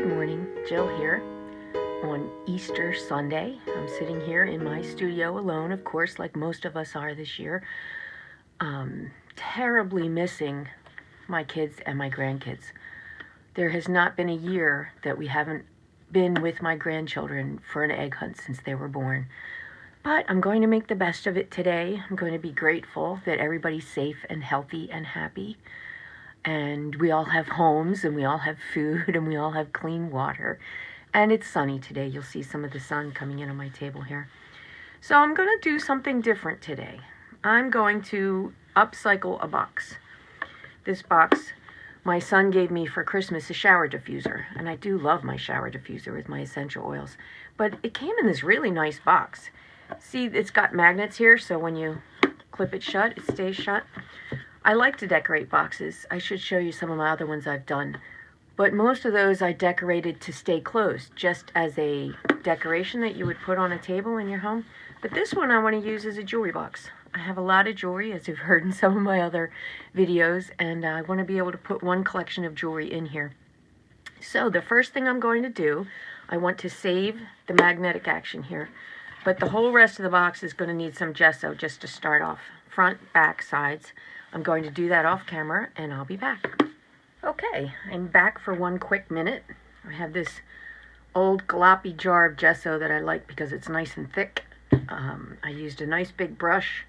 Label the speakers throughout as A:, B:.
A: Good morning, Jill here on Easter Sunday. I'm sitting here in my studio alone, of course, like most of us are this year. Terribly missing my kids and my grandkids. There has not been a year that we haven't been with my grandchildren for an egg hunt since they were born. But I'm going to make the best of it today. I'm going to be grateful that everybody's safe and healthy and happy. And we all have homes, and we all have food, and we all have clean water. And it's sunny today. You'll see some of the sun coming in on my table here. So I'm going to do something different today. I'm going to upcycle a box. This box, my son gave me for Christmas a shower diffuser. And I do love my shower diffuser with my essential oils. But it came in this really nice box. See, it's got magnets here, so when you clip it shut, it stays shut. I like to decorate boxes. I should show you some of my other ones I've done. But most of those I decorated to stay closed, just as a decoration that you would put on a table in your home. But this one I want to use as a jewelry box. I have a lot of jewelry, as you've heard in some of my other videos, and I want to be able to put one collection of jewelry in here. So the first thing I'm going to do, I want to save the magnetic action here. But the whole rest of the box is going to need some gesso just to start off. Front, back, sides. I'm going to do that off camera, and I'll be back. Okay, I'm back for one quick minute. I have this old gloppy jar of gesso that I like because it's nice and thick. I used a nice big brush,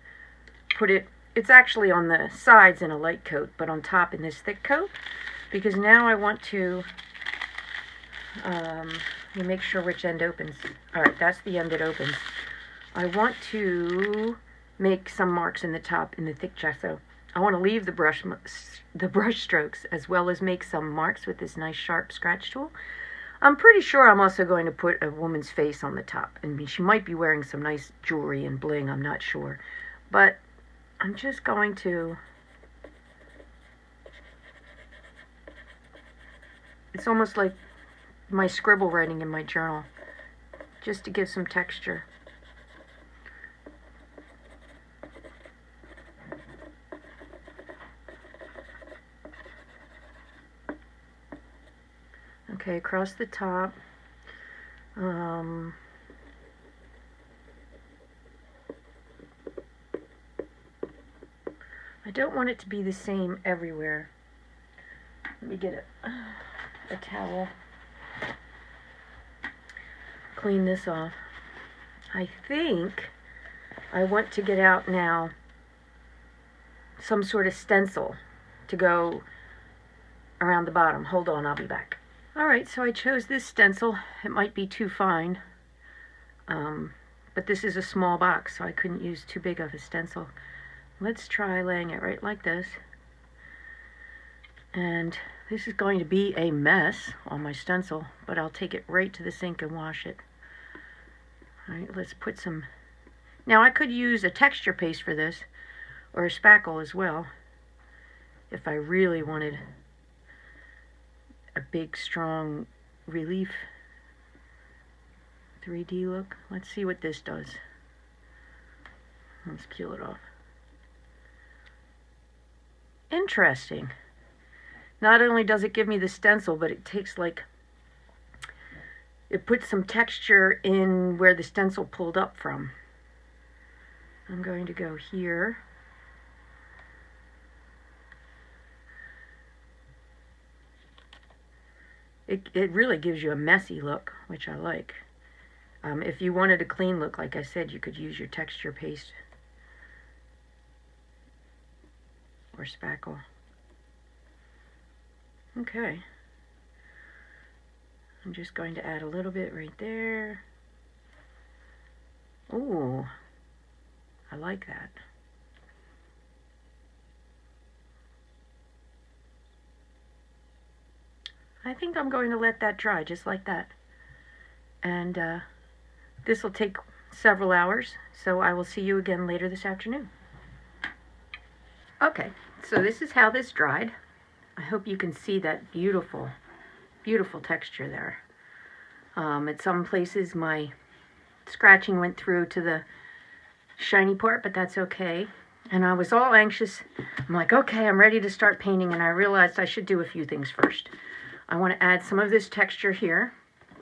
A: it's actually on the sides in a light coat, but on top in this thick coat, because now I want to, let me make sure which end opens. Alright, that's the end that opens. I want to make some marks in the top in the thick gesso. I want to leave the brush strokes as well as make some marks with this nice sharp scratch tool. I'm pretty sure I'm also going to put a woman's face on the top. And she might be wearing some nice jewelry and bling, I'm not sure. But I'm just going to... It's almost like my scribble writing in my journal, just to give some texture. Okay, across the top. I don't want it to be the same everywhere. Let me get a towel. Clean this off. I think I want to get out now some sort of stencil to go around the bottom. Hold on, I'll be back. Alright, so I chose this stencil. It might be too fine, but this is a small box, so I couldn't use too big of a stencil. Let's try laying it right like this. And this is going to be a mess on my stencil, but I'll take it right to the sink and wash it. Alright, let's put some... Now I could use a texture paste for this, or a spackle as well, if I really wanted a big, strong relief 3D look. Let's see what this does. Let's peel it off. Interesting. Not only does it give me the stencil, but it takes it puts some texture in where the stencil pulled up from. I'm going to go here. It really gives you a messy look, which I like. If you wanted a clean look, like I said, you could use your texture paste or spackle. Okay. I'm just going to add a little bit right there. Ooh, I like that. I think I'm going to let that dry just like that. And this will take several hours, so I will see you again later this afternoon. Okay, so this is how this dried. I hope you can see that beautiful, beautiful texture there. At some places my scratching went through to the shiny part, but that's okay. And I was all anxious. I'm like, okay, I'm ready to start painting, and I realized I should do a few things first. I want to add some of this texture here,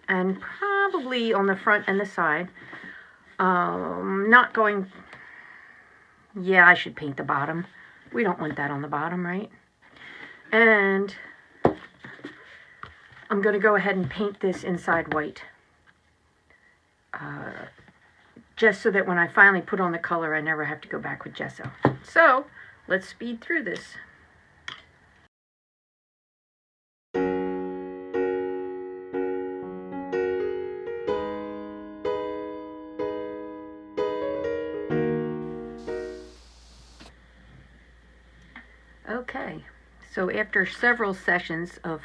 A: and probably on the front and the side. Not going, yeah, I should paint the bottom. We don't want that on the bottom, right? And I'm going to go ahead and paint this inside white. Just so that when I finally put on the color, I never have to go back with gesso. So, let's speed through this. Okay, so after several sessions of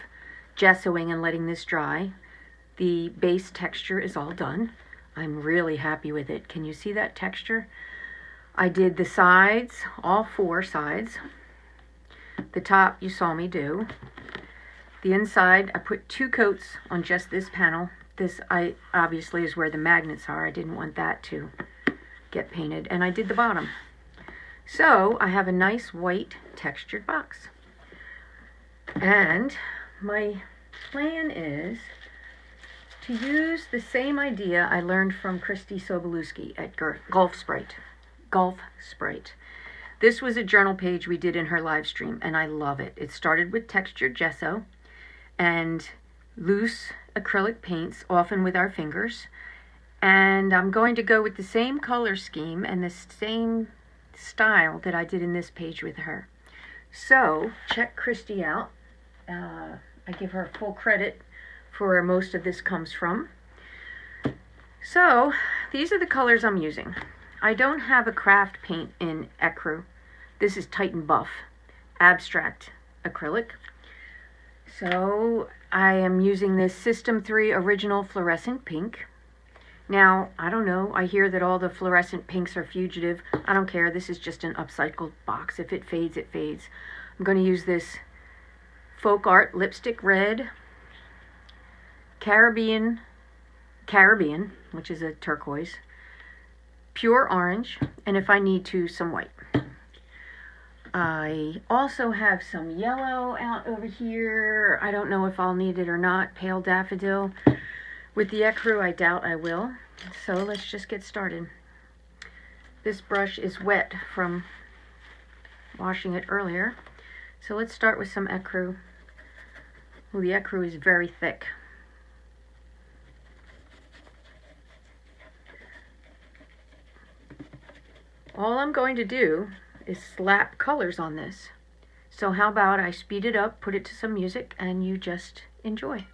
A: gessoing and letting this dry, the base texture is all done. I'm really happy with it. Can you see that texture? I did the sides, all 4 sides. The top you saw me do. The inside, I put 2 coats on just this panel. This obviously is where the magnets are. I didn't want that to get painted. And I did the bottom. So I have a nice white textured box. And my plan is to use the same idea I learned from Christy Sobolewski at Gulf Sprite. This was a journal page we did in her live stream, and I love it. It started with textured gesso and loose acrylic paints, often with our fingers. And I'm going to go with the same color scheme and the same style that I did in this page with her. So, check Christy out. I give her full credit for where most of this comes from. So, these are the colors I'm using. I don't have a craft paint in ecru. This is Titan Buff Abstract Acrylic. So, I am using this System 3 Original Fluorescent Pink. Now, I don't know, I hear that all the fluorescent pinks are fugitive. I don't care, this is just an upcycled box. If it fades, it fades. I'm going to use this Folk Art Lipstick Red, Caribbean, which is a turquoise, pure orange, and if I need to, some white. I also have some yellow out over here. I don't know if I'll need it or not. Pale daffodil. With the ecru, I doubt I will. So let's just get started. This brush is wet from washing it earlier. So let's start with some ecru. Well, the ecru is very thick. All I'm going to do is slap colors on this. So how about I speed it up, put it to some music, and you just enjoy.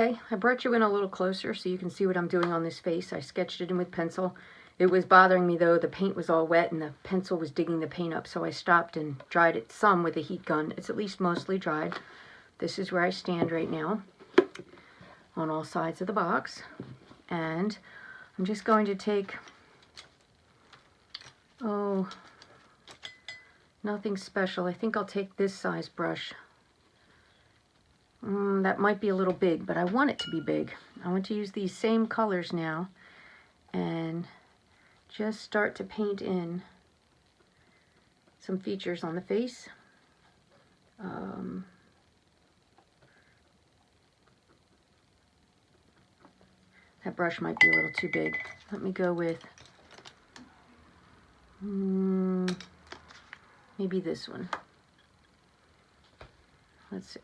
A: Okay, I brought you in a little closer so you can see what I'm doing on this face. I sketched it in with pencil. It was bothering me though, the paint was all wet and the pencil was digging the paint up, so I stopped and dried it some with a heat gun. It's at least mostly dried. This is where I stand right now on all sides of the box. And I'm just going to take, nothing special. I think I'll take this size brush. That might be a little big, but I want it to be big. I want to use these same colors now and just start to paint in some features on the face. That brush might be a little too big. Let me go with maybe this one. Let's see.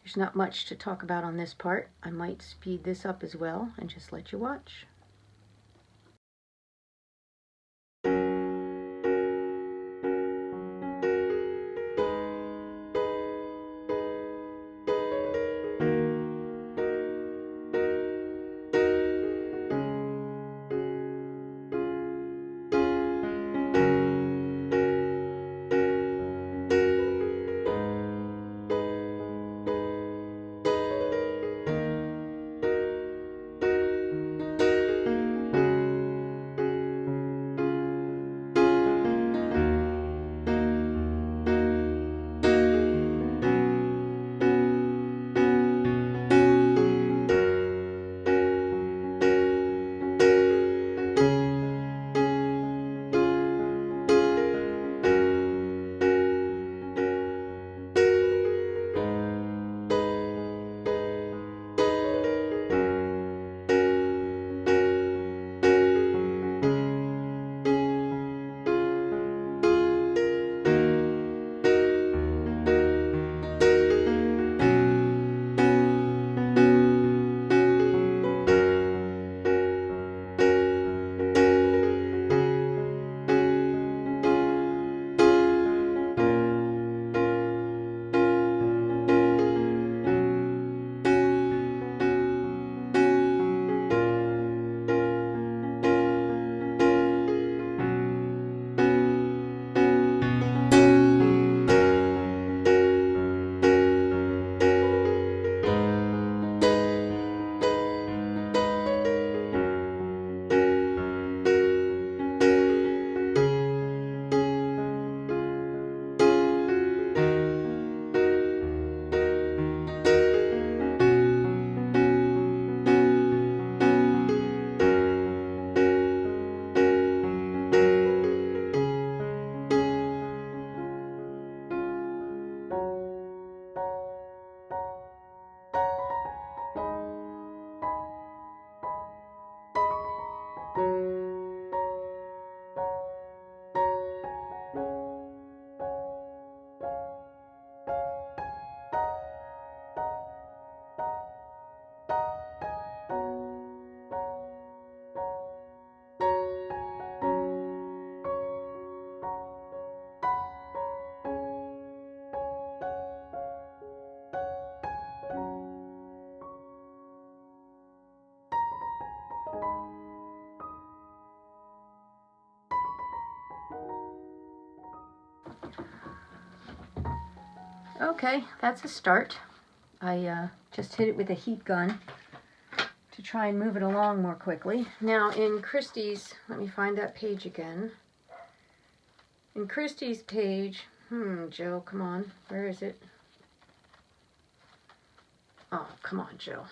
A: There's not much to talk about on this part. I might speed this up as well and just let you watch. Okay, that's a start. I just hit it with a heat gun to try and move it along more quickly. Now in Christie's, let me find that page again. In Christie's page, Joe, come on, where is it? Oh, come on, Joe.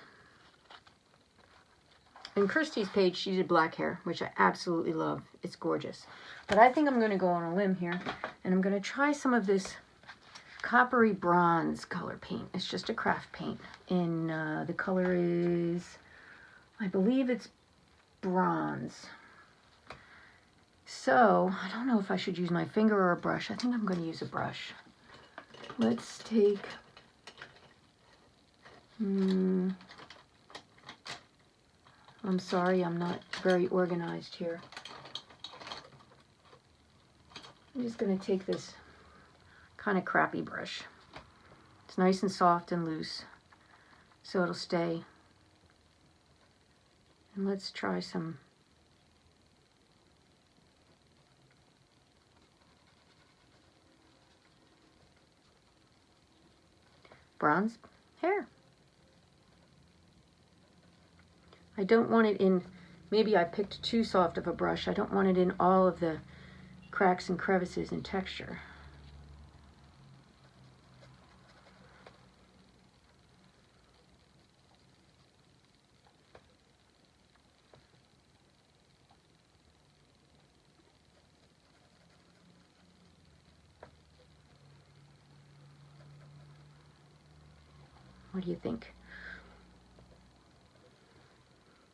A: In Christie's page, she did black hair, which I absolutely love. It's gorgeous. But I think I'm going to go on a limb here, and I'm going to try some of this coppery bronze color paint. It's just a craft paint. And the color is, I believe it's bronze. So, I don't know if I should use my finger or a brush. I think I'm going to use a brush. Let's take I'm sorry, I'm not very organized here. I'm just going to take this kind of crappy brush. It's nice and soft and loose, so it'll stay. And let's try some bronze hair. I don't want it in, maybe I picked too soft of a brush. I don't want it in all of the cracks and crevices and texture. What do you think?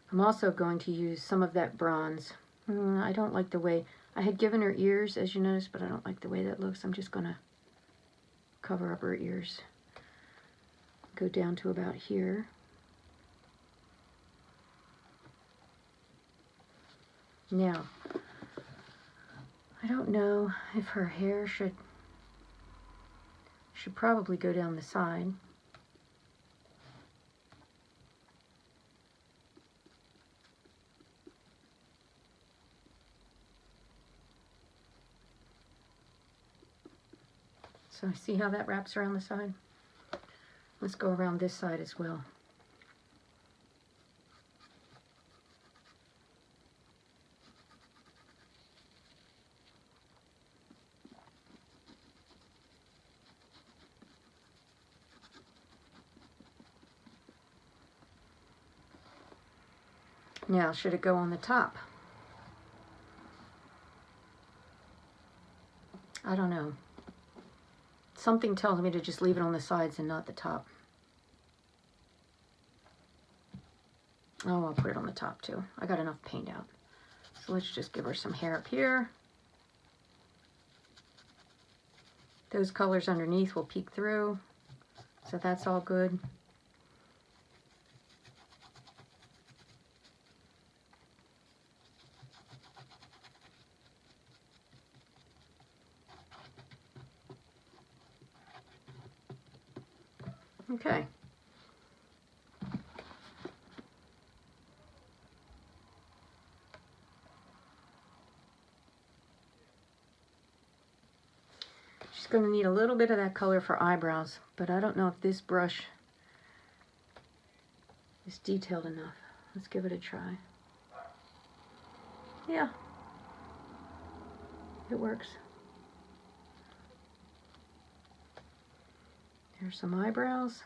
A: I'm also going to use some of that bronze. I don't like the way, I had given her ears, as you noticed, but I don't like the way that looks. I'm just going to cover up her ears. Go down to about here. Now, I don't know if her hair should probably go down the side. So see how that wraps around the side? Let's go around this side as well. Now, should it go on the top? I don't know. Something tells me to just leave it on the sides and not the top. Oh, I'll put it on the top too. I got enough paint out. So let's just give her some hair up here. Those colors underneath will peek through, so that's all good. Okay. She's going to need a little bit of that color for eyebrows, but I don't know if this brush is detailed enough. Let's give it a try. Yeah, it works. Here's some eyebrows.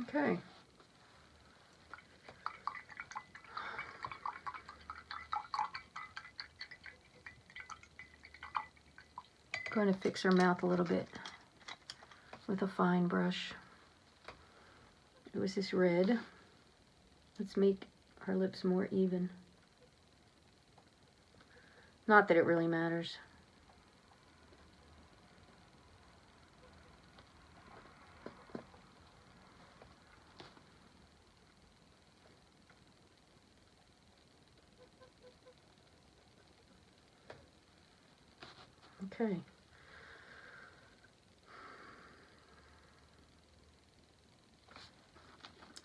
A: Okay. Going to fix her mouth a little bit with a fine brush. It was this red. Let's make her lips more even. Not that it really matters. Okay.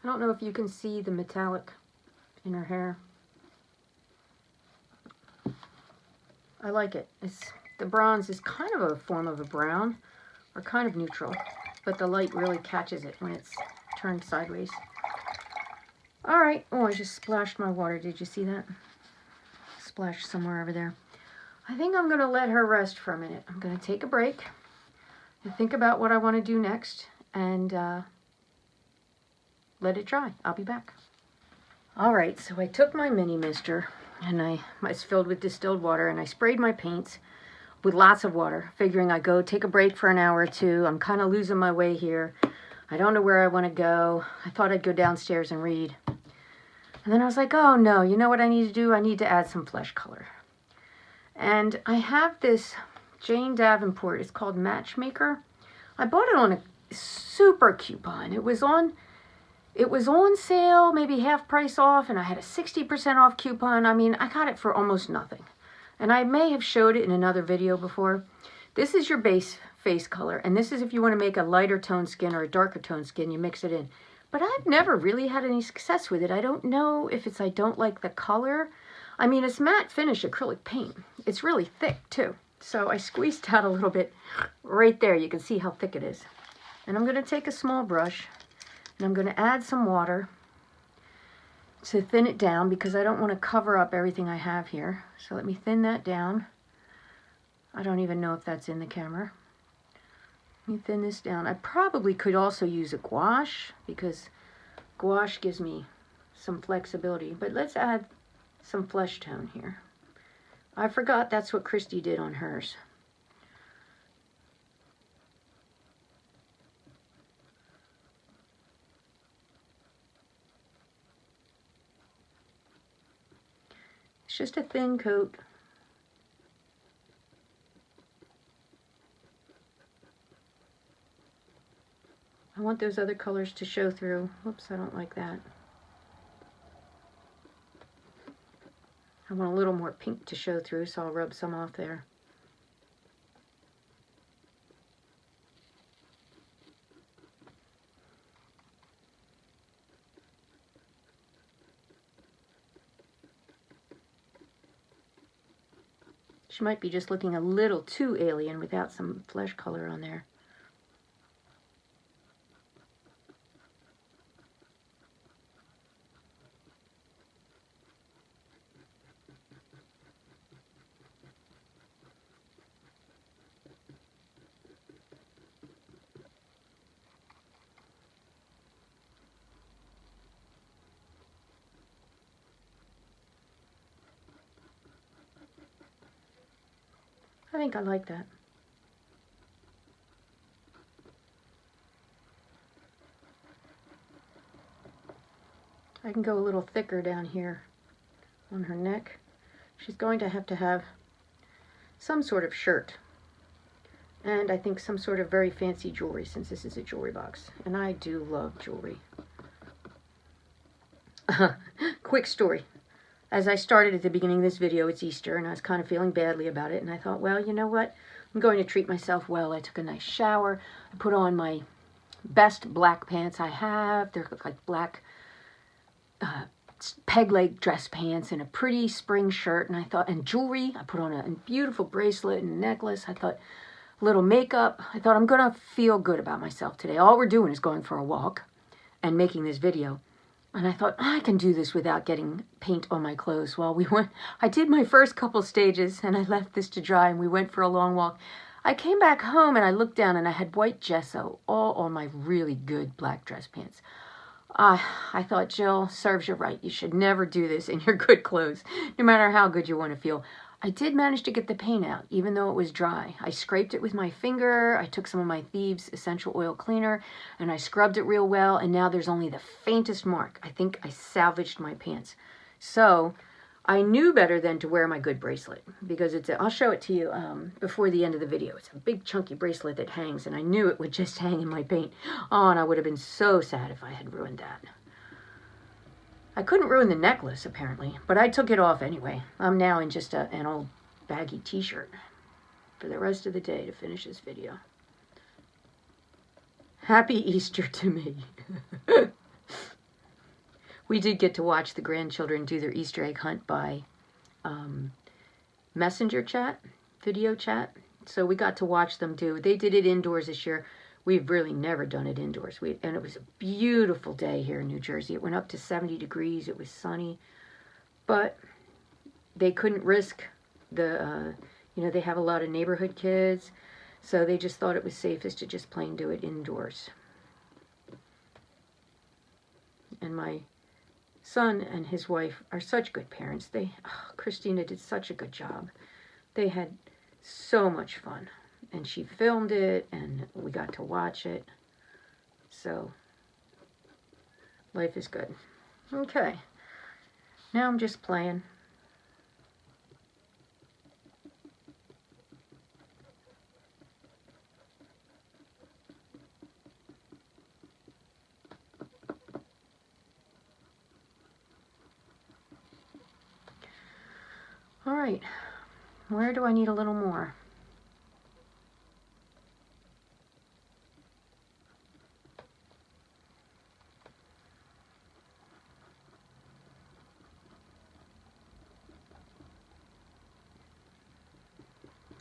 A: I don't know if you can see the metallic in her hair. I like it. The bronze is kind of a form of a brown, or kind of neutral, but the light really catches it when it's turned sideways. All right. Oh, I just splashed my water. Did you see that? Splashed somewhere over there. I think I'm going to let her rest for a minute. I'm going to take a break and think about what I want to do next and let it dry. I'll be back. All right, so I took my mini mister and it's filled with distilled water, and I sprayed my paints with lots of water, figuring I'd go take a break for an hour or two. I'm kind of losing my way here. I don't know where I want to go. I thought I'd go downstairs and read. And then I was like, oh no, you know what I need to do? I need to add some flesh color. And I have this Jane Davenport. It's called Matchmaker. I bought it on a super coupon. It was on sale, maybe half price off, and I had a 60% off coupon. I mean, I got it for almost nothing. And I may have showed it in another video before. This is your base face color, and this is if you want to make a lighter tone skin or a darker tone skin, you mix it in. But I've never really had any success with it. I don't know if it's I don't like the color. I mean, it's matte finish acrylic paint. It's really thick too. So I squeezed out a little bit right there. You can see how thick it is. And I'm going to take a small brush and I'm going to add some water to thin it down because I don't want to cover up everything I have here. So let me thin that down. I don't even know if that's in the camera. Let me thin this down. I probably could also use a gouache because gouache gives me some flexibility. But let's add some flesh tone here. I forgot that's what Christy did on hers. It's just a thin coat. I want those other colors to show through. Whoops, I don't like that. I want a little more pink to show through, so I'll rub some off there. She might be just looking a little too alien without some flesh color on there. I think I like that. I can go a little thicker down here on her neck. She's going to have some sort of shirt. And I think some sort of very fancy jewelry since this is a jewelry box. And I do love jewelry. Quick story. As I started at the beginning of this video, it's Easter, and I was kind of feeling badly about it. And I thought, well, you know what? I'm going to treat myself well. I took a nice shower. I put on my best black pants I have. They're like black peg leg dress pants and a pretty spring shirt. And I thought, and jewelry. I put on a beautiful bracelet and necklace. I thought, little makeup. I thought, I'm going to feel good about myself today. All we're doing is going for a walk and making this video. And I thought, I can do this without getting paint on my clothes. Well, I did my first couple stages and I left this to dry and we went for a long walk. I came back home and I looked down and I had white gesso all on my really good black dress pants. I thought, Jill, serves you right. You should never do this in your good clothes, no matter how good you want to feel. I did manage to get the paint out, even though it was dry. I scraped it with my finger. I took some of my Thieves essential oil cleaner, and I scrubbed it real well, and now there's only the faintest mark. I think I salvaged my pants. So I knew better than to wear my good bracelet, because I'll show it to you before the end of the video. It's a big chunky bracelet that hangs, and I knew it would just hang in my paint. Oh, and I would have been so sad if I had ruined that. I couldn't ruin the necklace, apparently, but I took it off anyway. I'm now in just an old baggy t-shirt for the rest of the day to finish this video. Happy Easter to me. We did get to watch the grandchildren do their Easter egg hunt by messenger chat, video chat. So we got to watch them do. They did it indoors this year. We've really never done it indoors. And it was a beautiful day here in New Jersey. It went up to 70 degrees. It was sunny. But they couldn't risk they have a lot of neighborhood kids. So they just thought it was safest to just plain do it indoors. And my son and his wife are such good parents. Christina did such a good job. They had so much fun. And she filmed it, and we got to watch it. So, life is good. Okay. Now I'm just playing. All right, where do I need a little more?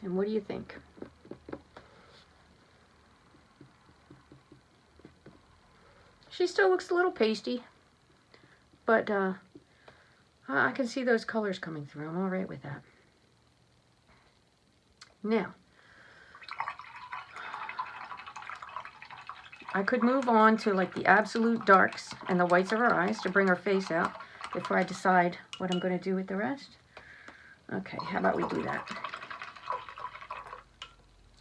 A: And what do you think? She still looks a little pasty, but I can see those colors coming through. I'm all right with that. Now, I could move on to like the absolute darks and the whites of her eyes to bring her face out before I decide what I'm going to do with the rest. Okay, how about we do that?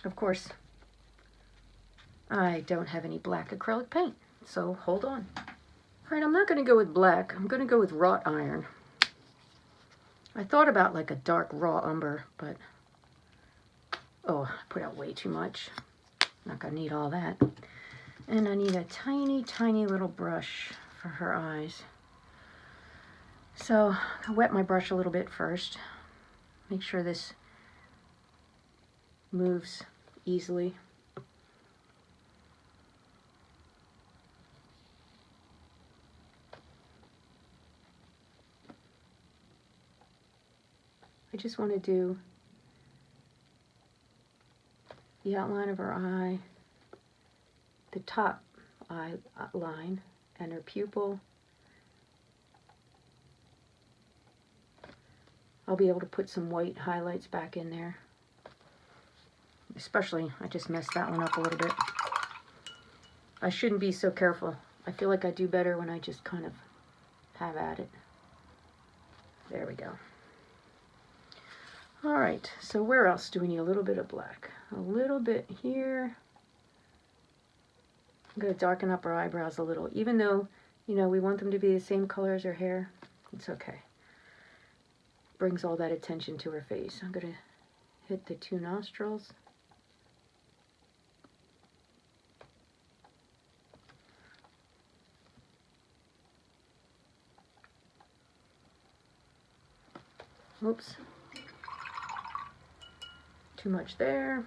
A: Of course, I don't have any black acrylic paint, so hold on. All right, I'm not going to go with black. I'm going to go with wrought iron. I thought about like a dark raw umber, but oh, I put out way too much. Not going to need all that. And I need a tiny, tiny little brush for her eyes. So I'll wet my brush a little bit first. Make sure this moves easily. I just want to do the outline of her eye, the top eye line, and her pupil. I'll be able to put some white highlights back in there. Especially, I just messed that one up a little bit. I shouldn't be so careful. I feel like I do better when I just kind of have at it. There we go. All right, so where else do we need a little bit of black? A little bit here. I'm going to darken up her eyebrows a little. Even though, you know, we want them to be the same color as her hair, it's okay. Brings all that attention to her face. I'm going to hit the two nostrils. Oops. Too much there.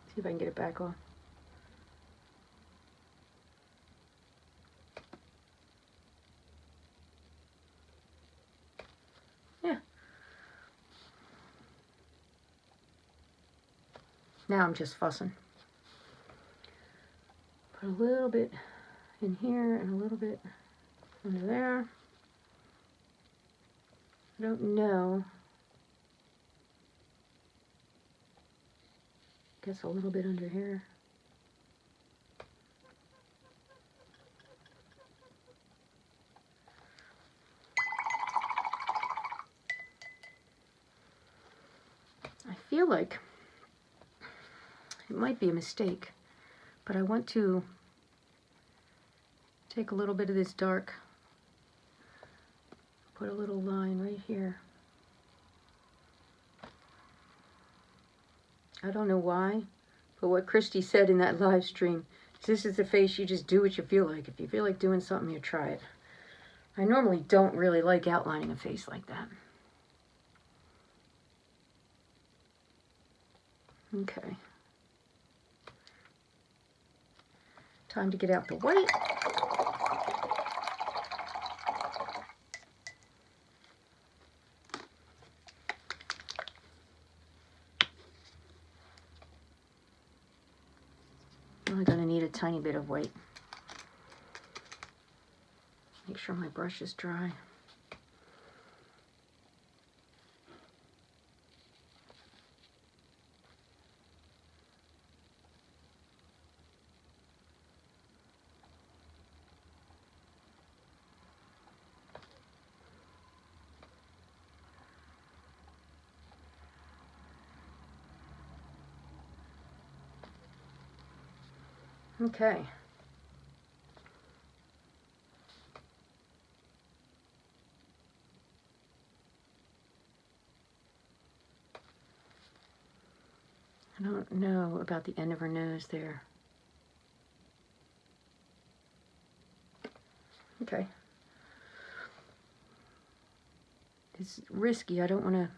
A: See if I can get it back on. Yeah. Now I'm just fussing. Put a little bit in here and a little bit under there. I don't know. Guess a little bit under here. I feel like it might be a mistake, but I want to take a little bit of this dark, put a little line right here. I don't know why, but what Christy said in that live stream, this is the face you just do what you feel like. If you feel like doing something, you try it. I normally don't really like outlining a face like that. Okay. Time to get out the white. I'm going to need a tiny bit of white. Make sure my brush is dry. Okay. I don't know about the end of her nose there. Okay. It's risky. I don't want to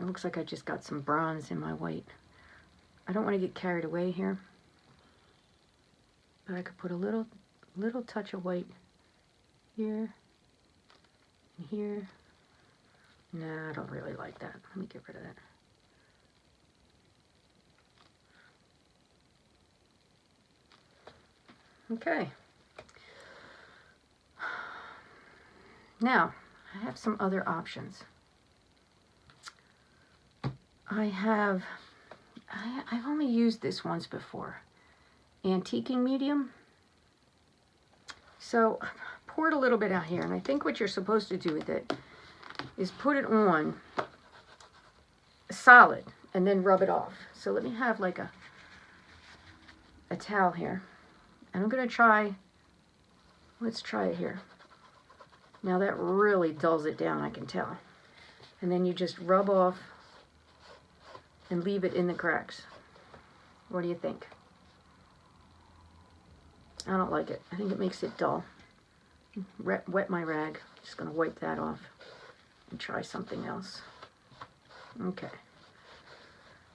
A: looks like I just got some bronze in my white. I don't want to get carried away here, but I could put a little touch of white here and here. Nah, I don't really like that. Let me get rid of that. Okay. Now, I have some other options. I've only used this once before. Antiquing medium. So, I poured a little bit out here, and I think what you're supposed to do with it is put it on solid and then rub it off. So let me have like a towel here. And I'm going to try, let's try it here. Now that really dulls it down, I can tell. And then you just rub off and leave it in the cracks. What do you think? I don't like it. I think it makes it dull. Wet my rag. Just going to wipe that off and try something else. Okay.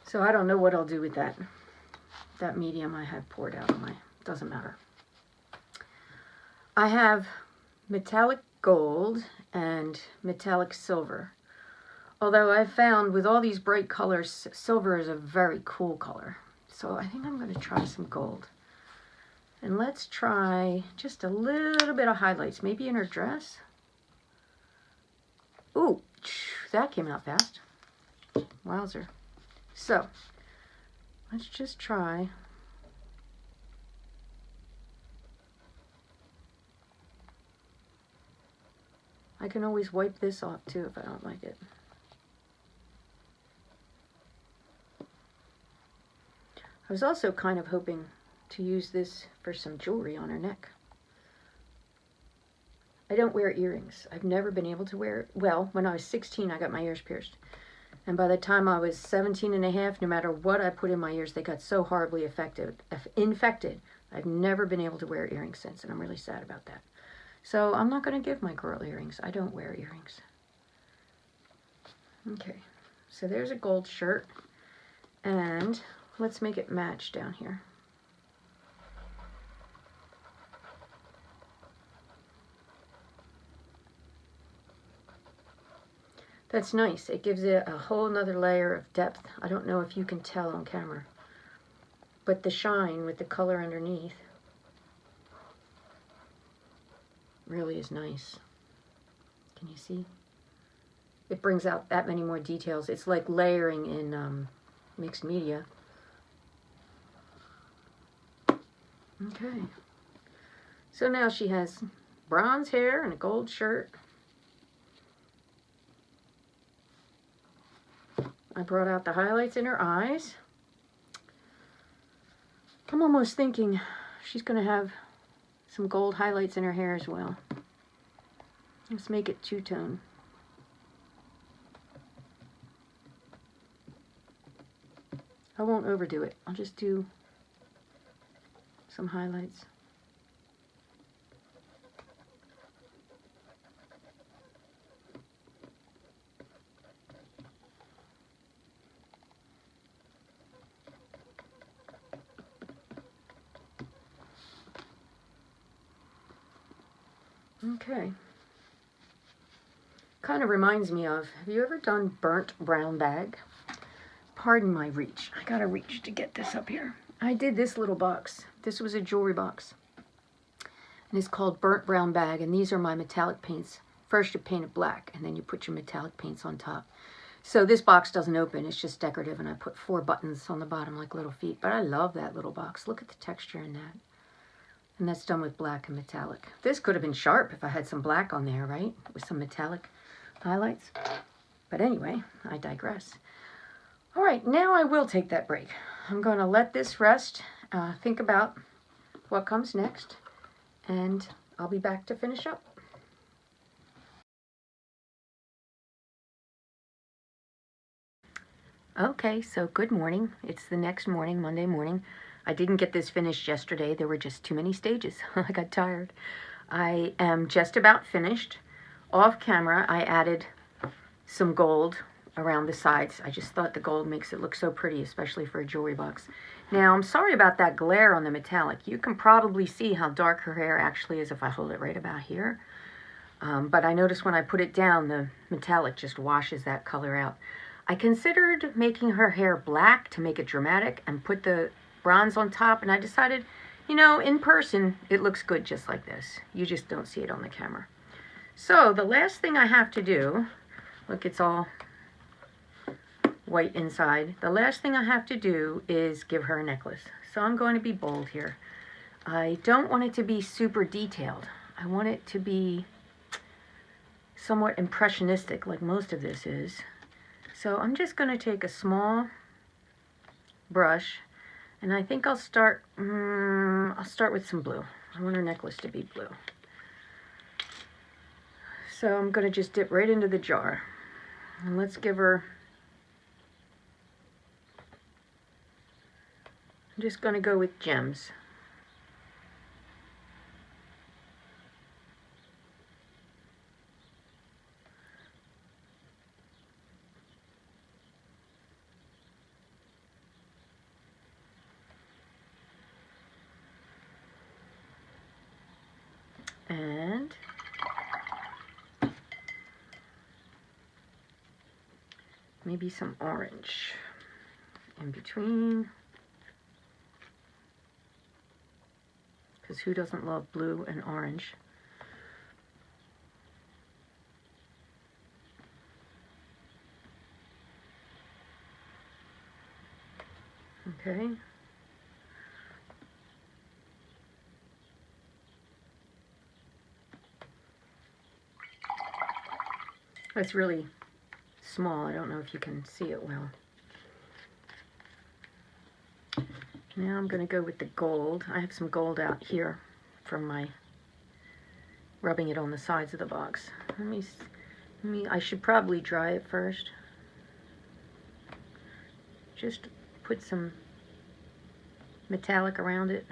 A: So I don't know what I'll do with that medium I have poured out on my, doesn't matter. I have metallic gold and metallic silver. Although I've found with all these bright colors, silver is a very cool color. So I think I'm going to try some gold. And let's try just a little bit of highlights, maybe in her dress. Ooh, that came out fast. Wowzer. So, let's just try. I can always wipe this off too if I don't like it. I was also kind of hoping to use this for some jewelry on her neck. I don't wear earrings. I've never been able to wear, well, when I was 16, I got my ears pierced. And by the time I was 17 and a half, no matter what I put in my ears, they got so horribly infected. I've never been able to wear earrings since, and I'm really sad about that. So I'm not going to give my girl earrings. I don't wear earrings. Okay, so there's a gold shirt. And let's make it match down here. That's nice. It gives it a whole nother layer of depth. I don't know if you can tell on camera, but the shine with the color underneath really is nice. Can you see? It brings out that many more details. It's like layering in mixed media. Okay. So now she has bronze hair and a gold shirt. I brought out the highlights in her eyes. I'm almost thinking she's going to have some gold highlights in her hair as well. Let's make it two-tone. I won't overdo it. I'll just do some highlights. Okay. Kind of reminds me of, have you ever done burnt brown bag? Pardon my reach. I gotta reach to get this up here. I did this little box. This was a jewelry box. And it's called burnt brown bag, and these are my metallic paints. First you paint it black, and then you put your metallic paints on top. So this box doesn't open, it's just decorative, and I put 4 buttons on the bottom like little feet. But I love that little box. Look at the texture in that. And that's done with black and metallic. This could have been sharp if I had some black on there, right? With some metallic highlights. But anyway, I digress. All right, now I will take that break. I'm going to let this rest, think about what comes next, and I'll be back to finish up. Okay, so good morning. It's the next morning, Monday morning. I didn't get this finished yesterday. There were just too many stages. I got tired. I am just about finished. Off camera, I added some gold around the sides. I just thought the gold makes it look so pretty, especially for a jewelry box. Now, I'm sorry about that glare on the metallic. You can probably see how dark her hair actually is if I hold it right about here. But I noticed when I put it down, the metallic just washes that color out. I considered making her hair black to make it dramatic and put the bronze on top, and I decided, you know, in person, it looks good just like this. You just don't see it on the camera. So the last thing I have to do, look, it's all white inside. The last thing I have to do is give her a necklace. So I'm going to be bold here. I don't want it to be super detailed. I want it to be somewhat impressionistic, like most of this is. So I'm just going to take a small brush, and I think I'll start with some blue. I want her necklace to be blue. So I'm going to just dip right into the jar, and let's give her, I'm just going to go with gems. And maybe some orange in between, because who doesn't love blue and orange? Okay. That's really small. I don't know if you can see it well. Now I'm going to go with the gold. I have some gold out here from my rubbing it on the sides of the box. I should probably dry it first. Just put some metallic around it.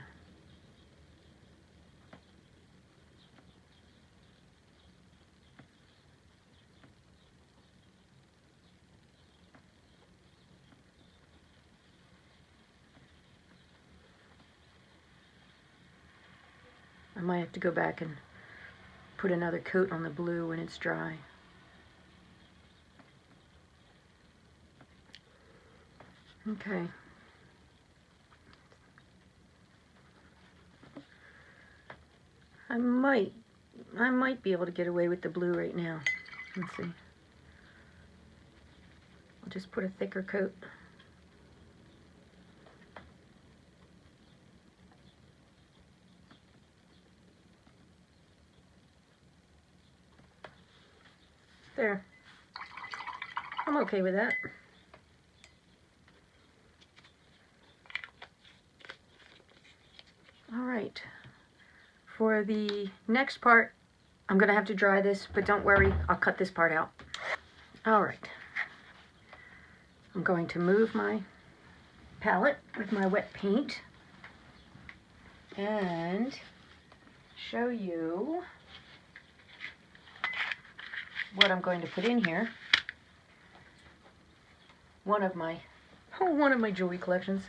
A: I might have to go back and put another coat on the blue when it's dry. Okay. I might be able to get away with the blue right now. Let's see. I'll just put a thicker coat. There. I'm okay with that. All right. For the next part, I'm going to have to dry this, but don't worry, I'll cut this part out. All right. I'm going to move my palette with my wet paint and show you what I'm going to put in here. One of my jewelry collections.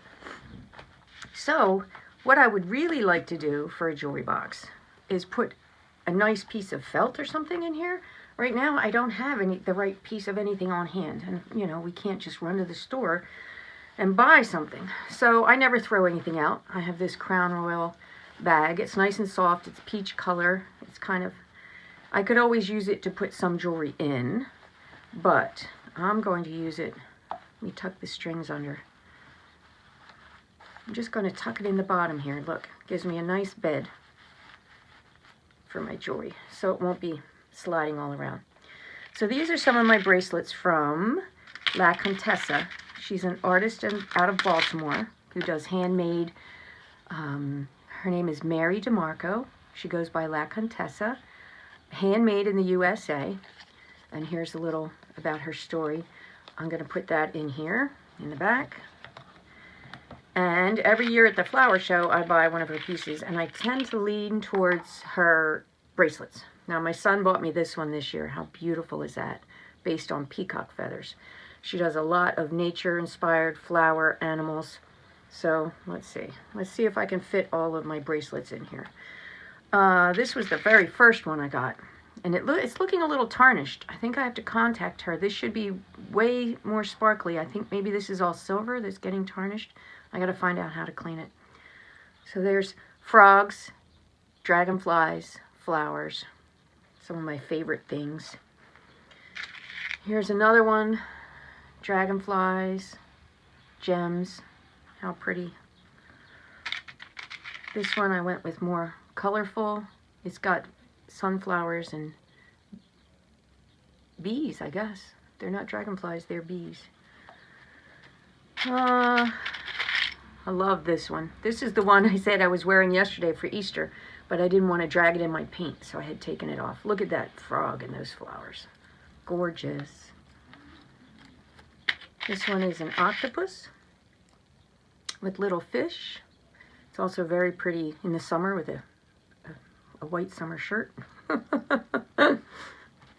A: So what I would really like to do for a jewelry box is put a nice piece of felt or something in here. Right now I don't have the right piece of anything on hand, and you know, we can't just run to the store and buy something. So I never throw anything out. I have this Crown Royal bag. It's nice and soft. It's peach color. It's kind of, I could always use it to put some jewelry in, but I'm going to use it. Let me tuck the strings under. I'm just going to tuck it in the bottom here. Look, gives me a nice bed for my jewelry, so it won't be sliding all around. So these are some of my bracelets from La Contessa. She's an artist out of Baltimore who does handmade. Her name is Mary DeMarco. She goes by La Contessa. Handmade in the USA. And here's a little about her story. I'm going to put that in here in the back. And every year at the flower show, I buy one of her pieces, and I tend to lean towards her bracelets. Now, my son bought me this one this year. How beautiful is that? Based on peacock feathers. She does a lot of nature-inspired flower animals. So let's see. Let's see if I can fit all of my bracelets in here. This was the very first one I got. And it's looking a little tarnished. I think I have to contact her. This should be way more sparkly. I think maybe this is all silver that's getting tarnished. I got to find out how to clean it. So there's frogs, dragonflies, flowers. Some of my favorite things. Here's another one. Dragonflies, gems. How pretty. This one I went with more colorful. It's got sunflowers and bees, I guess. They're not dragonflies, they're bees. I love this one. This is the one I said I was wearing yesterday for Easter, but I didn't want to drag it in my paint, so I had taken it off. Look at that frog and those flowers. Gorgeous. This one is an octopus with little fish. It's also very pretty in the summer with a white summer shirt.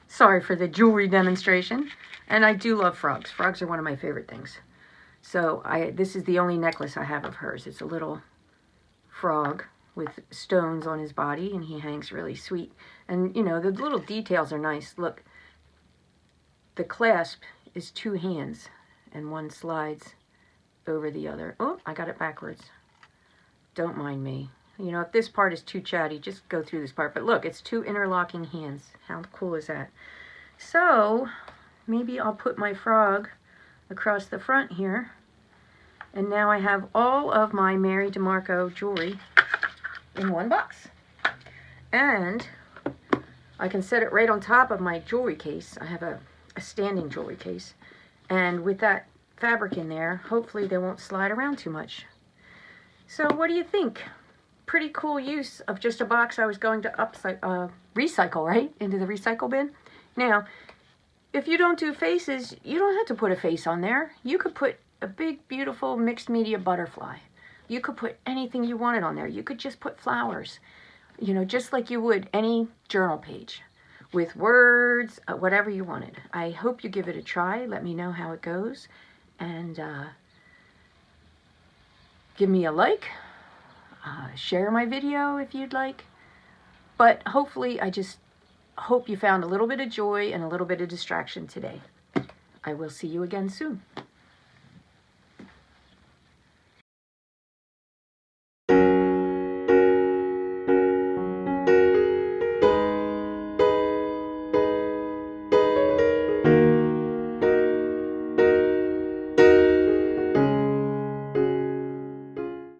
A: Sorry for the jewelry demonstration. And I do love frogs. Frogs are one of my favorite things. So this is the only necklace I have of hers. It's a little frog with stones on his body, and he hangs really sweet. And, you know, the little details are nice. Look, the clasp is 2 hands, and one slides over the other. Oh, I got it backwards. Don't mind me. You know, if this part is too chatty, just go through this part. But look, it's 2 interlocking hands. How cool is that? So, maybe I'll put my frog across the front here. And now I have all of my Mary DeMarco jewelry in one box. And I can set it right on top of my jewelry case. I have a standing jewelry case. And with that fabric in there, hopefully they won't slide around too much. So what do you think? Pretty cool use of just a box I was going to recycle, right? Into the recycle bin. Now, if you don't do faces, you don't have to put a face on there. You could put a big, beautiful mixed media butterfly. You could put anything you wanted on there. You could just put flowers, you know, just like you would any journal page with words, whatever you wanted. I hope you give it a try. Let me know how it goes. And give me a like. Share my video if you'd like. But hopefully, I just hope you found a little bit of joy and a little bit of distraction today. I will see you again soon.